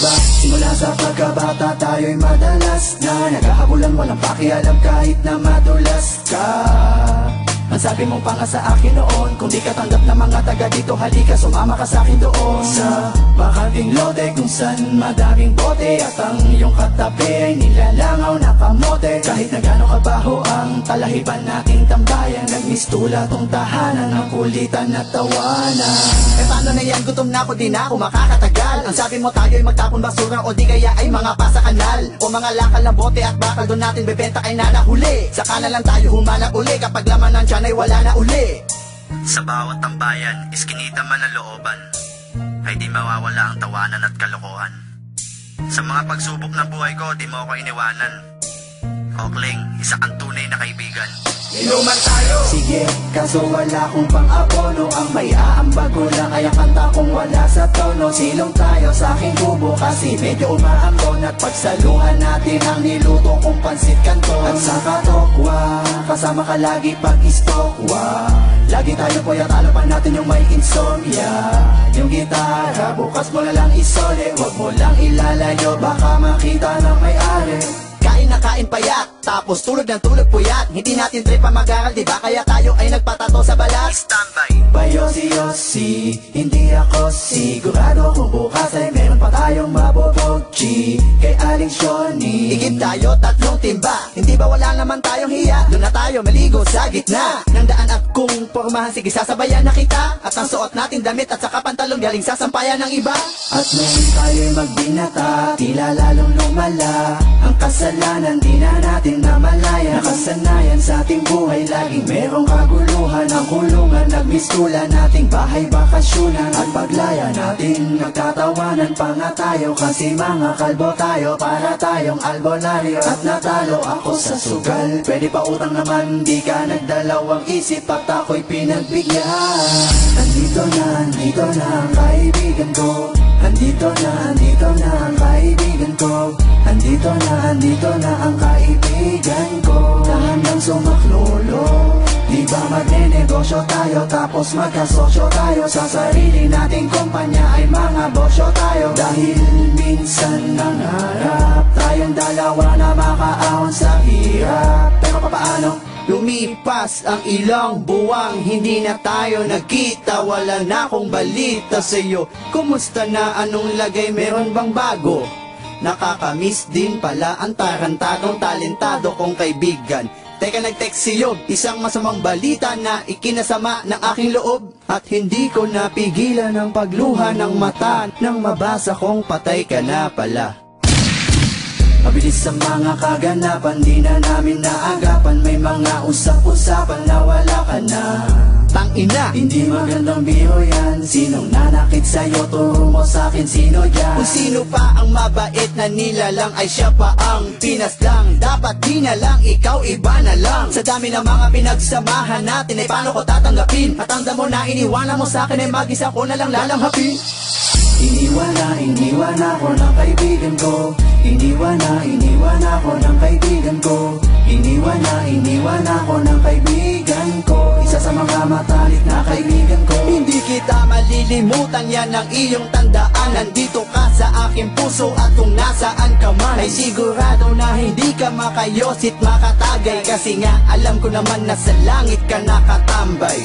ba? Simula sa pagkabata tayo'y madalas na naghahabulan, walang pakialam kahit na madulas ka. Ang sabi mong panga sa akin noon, kung di ka tanggap ng mga taga dito, halika sumama ka sa akin doon sa bakating lote kung saan madaming bote, at ang iyong katabi ay nilalangaw na kamote. Kahit na gano'ng kabaho ang talahiban nating tambayan, nagmistula tong tahanan ng kulitan at tawanan. Eh paano na yan, gutom na ako, di na ako makakatagal. Ang sabi mo tayo'y magtapon basura o di kaya ay mga pasa kanal, o mga lakal ng bote at bakal doon natin bebenta kay nanahuli. Saka na lang tayo humanap uli kapag laman ng tiyan ay wala na uli. Sa bawat tambayan, iskinita man ang looban, ay di mawawala ang tawanan at kalokohan. Sa mga pagsubok ng buhay ko, di mo ako iniwanan. Okling, isa kang tunay na kaibigan. Inuman tayo! Sige, kaso wala kong pang-abono. Ang may aambag ko lang ay ang kanta kong wala sa tono. Silong tayo sa aking kubo kasi medyo umaambon, at pagsaluhan natin ang niluto kong pansit kanton. At sa katokwa, kasama ka lagi pag-istokwa. Lagi tayo kuya, talapan natin yung may insomnia. Yung gitara, bukas mo na lang isole. Huwag mo lang ilalayo, baka makita ng may-ari. Kain na kain payat, tapos tulog ng tulog puyat. Hindi natin trip pa mag-aral, diba? Kaya tayo ay nagpatato sa balat. Standby! Bayosi-yosi, hindi ako sigurado kung bukas ay meron pa tayong mabobogchi kay Aling Shoni. Igib tayo, tatlong timba, hindi ba wala naman tayong hiya? Doon na tayo maligo sa gitna ng daan at kung pormahan, sige sasabayan na kita. At ang suot natin damit at saka pantalong galing sa sampayan ng iba. At nung tayo'y magbinata, tila lalong lumala ang kasalanan, di na natin namalayan. Nakasanayan sa ating buhay, laging merong kaguluhan. Ang kulungan, nagmistula nating bahay bakasyonan. At paglaya natin, nagtatawanan pa nga tayo, kasi mga kalbo tayo, para tayong albonaryo. At natalo ako sa sugal, pwede pa utang naman, di ka nagdalawang isip at ako'y pinagbigyan. Andito na ang kaibigan ko. Andito na ang kaibigan ko. Andito na ang kaibigan ko. Handang sumaklolo, di ba magnenegosyo tayo, tapos magkasosyo tayo. Sa sarili nating kumpanya ay mga bosyo tayo. Dahil minsan nangarap tayong dalawa na makaahon sa hirap. Pero papaano? Lumipas ang ilang buwang, hindi na tayo nagkita. Wala na akong balita sa'yo. Kumusta na, anong lagay, meron bang bago? Nakakamiss din pala ang tarantadong talentado kong kaibigan. Teka, nag-text siyo, isang masamang balita na ikinasama ng aking loob. At hindi ko napigilan ang pagluha ng mata nang mabasa kong patay ka na pala. Mabilis sa mga kaganapan, di na namin naagapan. May mga usap-usapan na wala ka na. Tangina, hindi magandang biro yan. Sinong nanakit sa'yo, turo mo sa'kin sino yan. Kung sino pa ang mabait na nilalang, ay siya pa ang pinaslang. Dapat di na lang, ikaw iba na lang. Sa dami ng mga pinagsamahan natin, ay paano ko tatanggapin? At ang damo na iniwanan mo sa'kin, ay mag-isa ko na lang lalanghapin. Iniwan ako ng kaibigan ko. Iniwan ako ng kaibigan ko. Iniwan ako ng kaibigan ko. Isa sa mga matalik na kaibigan ko. Hindi kita malilimutan, yan ang iyong tandaan. Nandito ka sa aking puso, at kung nasaan ka man, ay sigurado na hindi ka makayosit makatagay. Kasi nga alam ko naman na sa langit ka nakatambay.